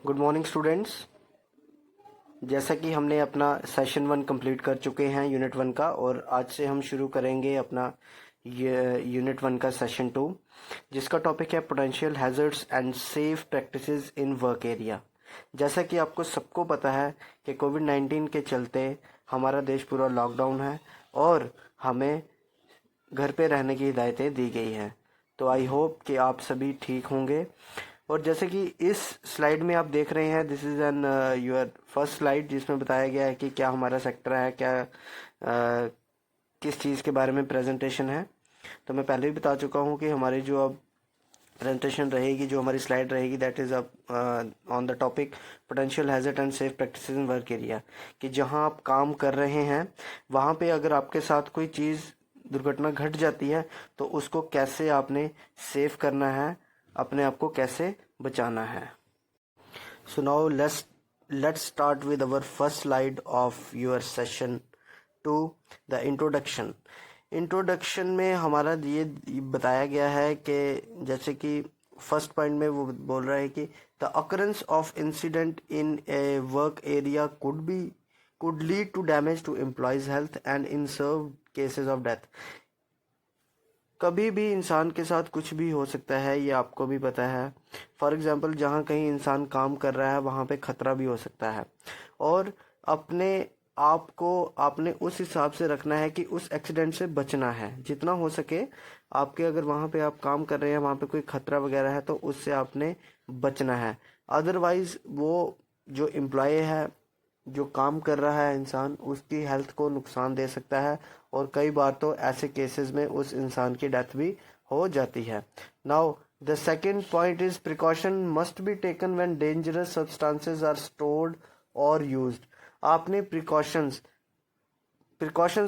Good morning students. जैसा कि हमने अपना सेशन 1 कंप्लीट कर चुके हैं यूनिट 1 का, और आज से हम शुरू करेंगे अपना यूनिट 1 का सेशन 2, जिसका टॉपिक है potential hazards and safe practices in work area. जैसा कि आपको सबको पता है कि कोविड-19 के चलते हमारा देश पूरा लॉकडाउन है और हमें घर पे रहने की हिदायतें दी गई हैं। तो आई होप कि आप सभी ठीक होंगे। और जैसे कि इस स्लाइड में आप देख रहे हैं, this is an your first slide, जिसमें बताया गया है कि क्या हमारा सेक्टर है, क्या किस चीज़ के बारे में प्रेजेंटेशन है। तो मैं पहले भी बता चुका हूँ कि हमारी जो अब प्रेजेंटेशन रहेगी, जो हमारी स्लाइड रहेगी, दैट इज़ अब on the topic potential hazard and safe practices in work area. कि जहाँ आप काम कर रहे हैं वहाँ पे अगर आपके साथ कोई चीज़ दुर्घटना घट जाती है तो उसको कैसे आपने सेव करना है, अपने आप को कैसे बचाना है। So now let's start with our first slide of your session 2, the introduction में हमारा ये बताया गया है कि जैसे कि फर्स्ट पॉइंट में वो बोल रहा है कि the occurrence of incident in A work area could lead to damage to employees' health and in some cases of death। कभी भी इंसान के साथ कुछ भी हो सकता है, ये आपको भी पता है। फॉर एग्जांपल, जहाँ कहीं इंसान काम कर रहा है वहाँ पे खतरा भी हो सकता है, और अपने आप को आपने उस हिसाब से रखना है कि उस एक्सीडेंट से बचना है जितना हो सके। आपके अगर वहाँ पे आप काम कर रहे हैं, वहाँ पे कोई खतरा वगैरह है तो उससे आपने बचना है। अदरवाइज वो जो एम्प्लॉय है, जो काम कर रहा है इंसान, उसकी हेल्थ को नुकसान दे सकता है, और कई बार तो ऐसे केसेस में उस इंसान की डेथ भी हो जाती है। Now the second point is precaution must be taken when dangerous substances are stored और यूज्ड। आपने प्रिकॉशंस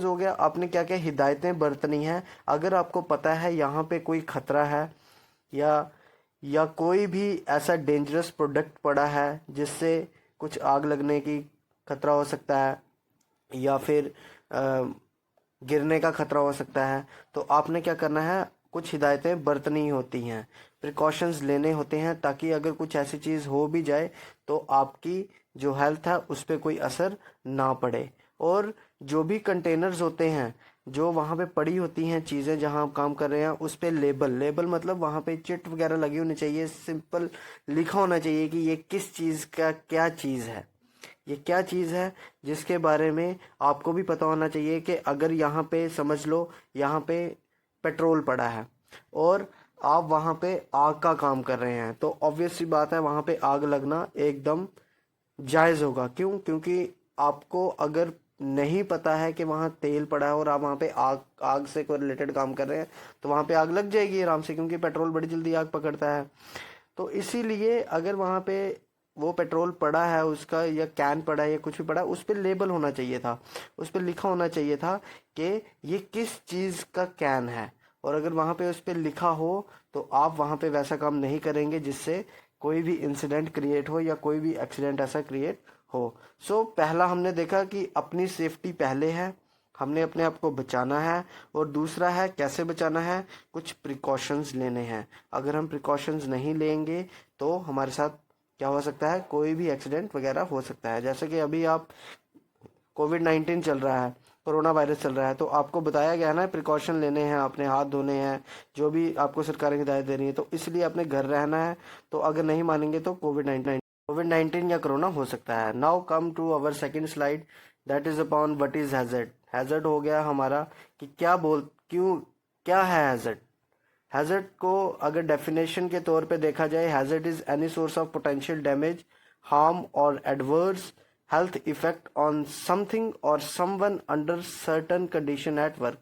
हो गया, आपने क्या क्या हिदायतें बरतनी है। अगर आपको पता है यहाँ पे कोई खतरा है या कोई भी ऐसा डेंजरस प्रोडक्ट पड़ा है जिससे कुछ आग लगने की खतरा हो सकता है या फिर गिरने का खतरा हो सकता है, तो आपने क्या करना है, कुछ हिदायतें बरतनी होती हैं, प्रिकॉशंस लेने होते हैं, ताकि अगर कुछ ऐसी चीज़ हो भी जाए तो आपकी जो हेल्थ है उस पर कोई असर ना पड़े। और जो भी कंटेनर्स होते हैं, जो वहाँ पे पड़ी होती हैं चीज़ें जहाँ आप काम कर रहे हैं, उस पर लेबल मतलब वहाँ पे चिट वगैरह लगी होनी चाहिए, सिंपल लिखा होना चाहिए कि ये किस चीज़ का क्या चीज़ है, ये क्या चीज़ है, जिसके बारे में आपको भी पता होना चाहिए कि अगर यहाँ पे समझ लो यहाँ पे पेट्रोल पड़ा है और आप वहाँ पे आग का काम कर रहे हैं, तो ऑब्वियस सी बात है वहाँ पे आग लगना एकदम जायज़ होगा। क्यों? क्योंकि आपको अगर नहीं पता है कि वहाँ तेल पड़ा है और आप वहाँ पे आग से कोई रिलेटेड काम कर रहे हैं, तो वहाँ पे आग लग जाएगी आराम से, क्योंकि पेट्रोल बड़ी जल्दी आग पकड़ता है। तो इसीलिए अगर वहाँ पे वो पेट्रोल पड़ा है उसका, या कैन पड़ा है या कुछ भी पड़ा है, उस पर लेबल होना चाहिए था, उस पर लिखा होना चाहिए था कि ये किस चीज़ का कैन है। और अगर वहाँ पे उस पर लिखा हो तो आप वहाँ पे वैसा काम नहीं करेंगे जिससे कोई भी इंसिडेंट क्रिएट हो या कोई भी एक्सीडेंट ऐसा क्रिएट हो। सो पहला हमने देखा कि अपनी सेफ्टी पहले है, हमने अपने आप को बचाना है, और दूसरा है कैसे बचाना है, कुछ प्रिकॉशंस लेने हैं। अगर हम प्रिकॉशंस नहीं लेंगे तो हमारे साथ क्या हो सकता है, कोई भी एक्सीडेंट वगैरह हो सकता है। जैसे कि अभी आप कोविड-19 चल रहा है, कोरोना वायरस चल रहा है, तो आपको बताया गया ना प्रिकॉशन लेने हैं, अपने हाथ धोने हैं, जो भी आपको सरकार हिदायत दे रही है, तो इसलिए अपने घर रहना है। तो अगर नहीं मानेंगे तो कोविड-19 या कोरोना हो सकता है। Now come to our second slide, that is upon what is hazard. Hazard हो गया हमारा कि क्या है हैजर्ड। हैजर्ड को अगर डेफिनेशन के तौर पे देखा जाए, hazard is any source of potential damage, harm और adverse health effect on something और someone under certain condition at work.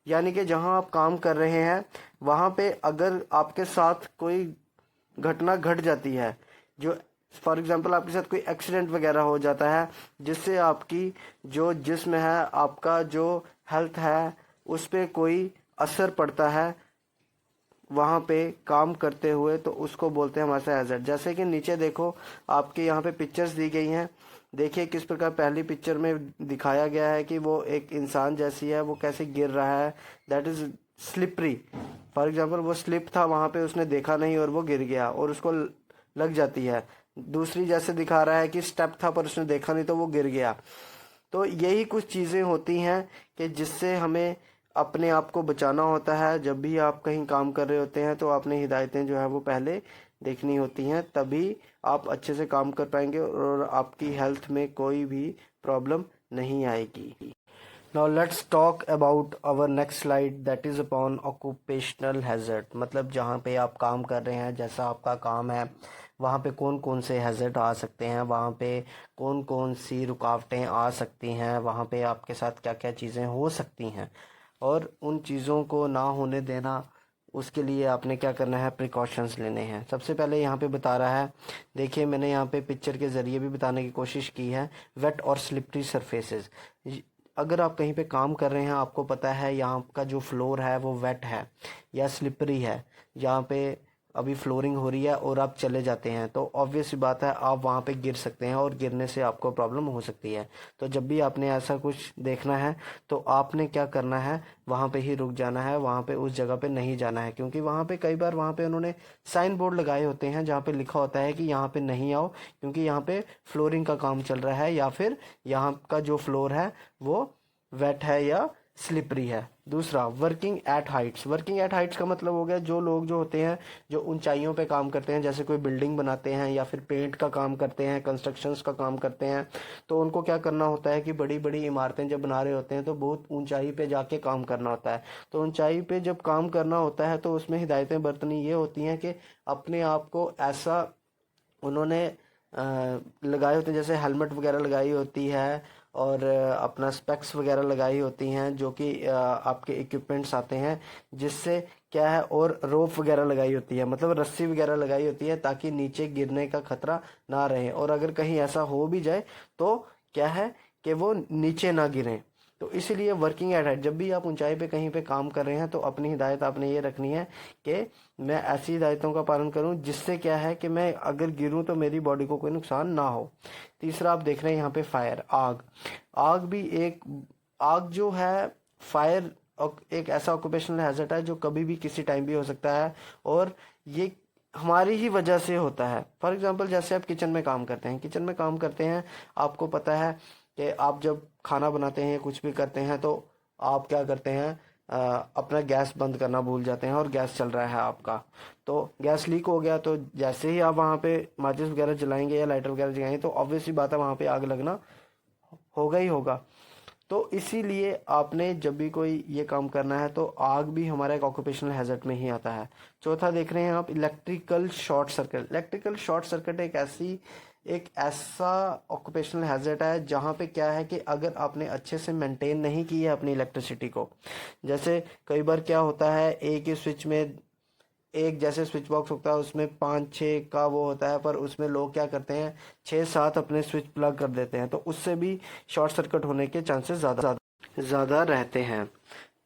यानी कि जहां आप काम कर रहे हैं वहां पे अगर आपके साथ कोई घटना घट जाती है, जो फॉर एग्जांपल आपके साथ कोई एक्सीडेंट वगैरह हो जाता है जिससे आपकी जो जिस्म है, आपका जो हेल्थ है, उस पर कोई असर पड़ता है वहाँ पे काम करते हुए, तो उसको बोलते हैं हमारे साथ हैजर्ड। जैसे कि नीचे देखो, आपके यहाँ पे पिक्चर्स दी गई हैं, देखिए किस प्रकार पहली पिक्चर में दिखाया गया है कि वो एक इंसान जैसी है, वो कैसे गिर रहा है, that is slippery. For example वो स्लिप था वहाँ पे, उसने देखा नहीं और वो गिर गया और उसको लग जाती है, दूसरी जैसे दिखा रहा है कि स्टेप था पर उसने देखा नहीं तो वो गिर गया। तो यही कुछ चीज़ें होती हैं कि जिससे हमें अपने आप को बचाना होता है। जब भी आप कहीं काम कर रहे होते हैं तो आपने हिदायतें जो है वो पहले देखनी होती हैं, तभी आप अच्छे से काम कर पाएंगे और आपकी हेल्थ में कोई भी प्रॉब्लम नहीं आएगी। Now let's talk about our next slide, that is upon occupational hazard। मतलब जहाँ पे आप काम कर रहे हैं, जैसा आपका काम है, वहाँ पे कौन कौन से हैज़र्ड आ सकते हैं, वहाँ पे कौन कौन सी रुकावटें आ सकती हैं, वहाँ पे आपके साथ क्या क्या चीज़ें हो सकती हैं, और उन चीज़ों को ना होने देना, उसके लिए आपने क्या करना है, प्रिकॉशंस लेने हैं। सबसे पहले यहाँ पे बता रहा है, देखिए मैंने यहाँ पे पिक्चर के ज़रिए भी बताने की कोशिश की है, वेट और स्लिपरी सरफेसेस। अगर आप कहीं पे काम कर रहे हैं, आपको पता है यहाँ का जो फ्लोर है वो वेट है या स्लिपरी है, यहाँ पे अभी फ्लोरिंग हो रही है और आप चले जाते हैं तो ऑब्वियस सी बात है आप वहाँ पे गिर सकते हैं और गिरने से आपको प्रॉब्लम हो सकती है। तो जब भी आपने ऐसा कुछ देखना है तो आपने क्या करना है, वहाँ पे ही रुक जाना है, वहाँ पे उस जगह पे नहीं जाना है, क्योंकि वहाँ पे कई बार वहाँ पे उन्होंने साइन बोर्ड लगाए होते हैं जहाँ पे लिखा होता है कि यहाँ पे नहीं आओ, क्योंकि यहाँ पे फ्लोरिंग का काम चल रहा है या फिर यहाँ का जो फ्लोर है वो वेट है या स्लिपरी है। दूसरा, working at Heights. Working at Heights का मतलब हो गया जो लोग जो होते हैं जो ऊंचाइयों पे काम करते हैं, जैसे कोई बिल्डिंग बनाते हैं या फिर पेंट का काम करते हैं, कंस्ट्रक्शंस का काम करते हैं, तो उनको क्या करना होता है कि बड़ी बड़ी इमारतें जब बना रहे होते हैं तो बहुत ऊंचाई पे जाके काम करना होता है। तो ऊंचाई पे जब काम करना होता है तो उसमें हिदायतें बरतनी ये होती हैं कि अपने आप को ऐसा उन्होंने लगाए होते हैं, जैसे हेलमेट वगैरह लगाई होती है और अपना स्पेक्स वगैरह लगाई होती हैं जो कि आपके इक्विपमेंट्स आते हैं, जिससे क्या है, और रोप वगैरह लगाई होती है, मतलब रस्सी वगैरह लगाई होती है ताकि नीचे गिरने का खतरा ना रहे, और अगर कहीं ऐसा हो भी जाए तो क्या है कि वो नीचे ना गिरें। तो इसीलिए वर्किंग एट हाइट, जब भी आप ऊंचाई पे कहीं पे काम कर रहे हैं तो अपनी हिदायत आपने ये रखनी है कि मैं ऐसी हिदायतों का पालन करूं जिससे क्या है कि मैं अगर गिरूं तो मेरी बॉडी को कोई नुकसान ना हो। तीसरा, आप देख रहे हैं यहाँ पे फायर, आग। आग भी एक, आग जो है, फायर एक ऐसा ऑक्यूपेशनल हैजर्ड है जो कभी भी किसी टाइम भी हो सकता है, और ये हमारी ही वजह से होता है। फॉर एग्जाम्पल, जैसे आप किचन में काम करते हैं, किचन में काम करते हैं, आपको पता है कि आप जब खाना बनाते हैं, कुछ भी करते हैं, तो आप क्या करते हैं, अपना गैस बंद करना भूल जाते हैं और गैस चल रहा है आपका, तो गैस लीक हो गया, तो जैसे ही आप वहाँ पे माचिस वगैरह जलाएंगे या लाइटर वगैरह जलाएंगे तो ऑब्वियस सी बात है वहाँ पे आग लगना होगा ही होगा। तो इसीलिए आपने जब भी कोई ये काम करना है तो आग भी हमारा एक ऑक्यूपेशनल हैजर्ड में ही आता है। चौथा देख रहे हैं आप, electrical short circuit. Electrical short circuit एक ऐसा ऑक्यूपेशनल हैजर्ड है जहाँ पे क्या है कि अगर आपने अच्छे से मेंटेन नहीं की है अपनी इलेक्ट्रिसिटी को, जैसे कई बार क्या होता है, एक ही स्विच में, एक जैसे स्विच बॉक्स होता है उसमें 5-6 का वो होता है, पर उसमें लोग क्या करते हैं 6-7 अपने स्विच प्लग कर देते हैं, तो उससे भी शॉर्ट सर्किट होने के चांसेस ज़्यादा रहते हैं।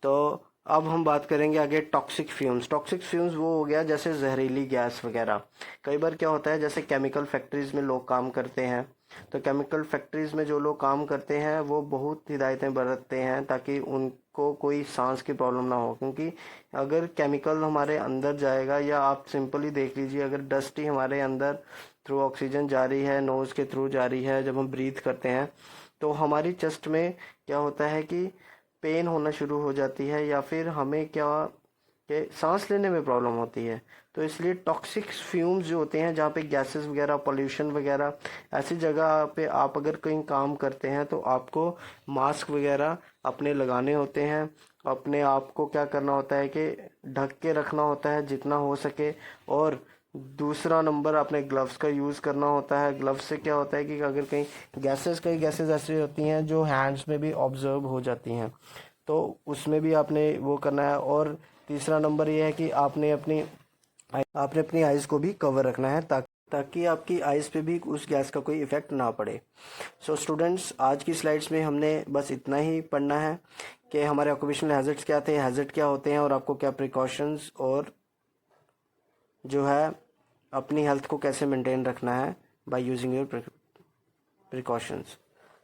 तो अब हम बात करेंगे आगे टॉक्सिक फ्यूम्स। टॉक्सिक फ्यूम्स वो हो गया जैसे जहरीली गैस वगैरह। कई बार क्या होता है, जैसे केमिकल फैक्ट्रीज में लोग काम करते हैं, तो केमिकल फैक्ट्रीज में जो लोग काम करते हैं वो बहुत हिदायतें बरतते हैं ताकि उनको कोई सांस की प्रॉब्लम ना हो, क्योंकि अगर केमिकल हमारे अंदर जाएगा, या आप सिंपली देख लीजिए, अगर डस्ट ही हमारे अंदर थ्रू ऑक्सीजन जा रही है, नोज़ के थ्रू जा रही है, जब हम ब्रीथ करते हैं तो हमारी चेस्ट में क्या होता है कि पेन होना शुरू हो जाती है, या फिर हमें क्या कि सांस लेने में प्रॉब्लम होती है। तो इसलिए टॉक्सिक फ्यूम्स जो होते हैं, जहाँ पे गैसेस वगैरह, पोल्यूशन वगैरह, ऐसी जगह पे आप अगर कहीं काम करते हैं तो आपको मास्क वगैरह अपने लगाने होते हैं। अपने आप को क्या करना होता है कि ढक के रखना होता है जितना हो सके, और दूसरा नंबर आपने ग्लव्स का यूज़ करना होता है। ग्लव्स से क्या होता है कि अगर कई गैसेस ऐसी होती हैं जो हैंड्स में भी ऑब्जर्व हो जाती हैं, तो उसमें भी आपने वो करना है। और तीसरा नंबर ये है कि आपने अपनी आइज़ को भी कवर रखना है ताकि आपकी आइज़ पे भी उस गैस का कोई इफ़ेक्ट ना पड़े। सो स्टूडेंट्स, आज की स्लाइड्स में हमने बस इतना ही पढ़ना है कि हमारे ऑक्यूपेशनल हैजर्ड्स क्या थे, हैजर्ड क्या होते हैं, और आपको क्या प्रिकॉशंस और जो है अपनी हेल्थ को कैसे मेंटेन रखना है by using your precautions.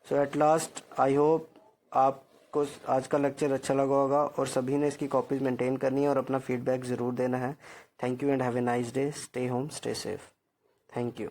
So at last, I hope आपको आज का लेक्चर अच्छा लगा होगा और सभी ने इसकी कॉपीज मेंटेन करनी है और अपना फीडबैक ज़रूर देना है। Thank you and have a nice day. Stay home, stay safe. Thank you.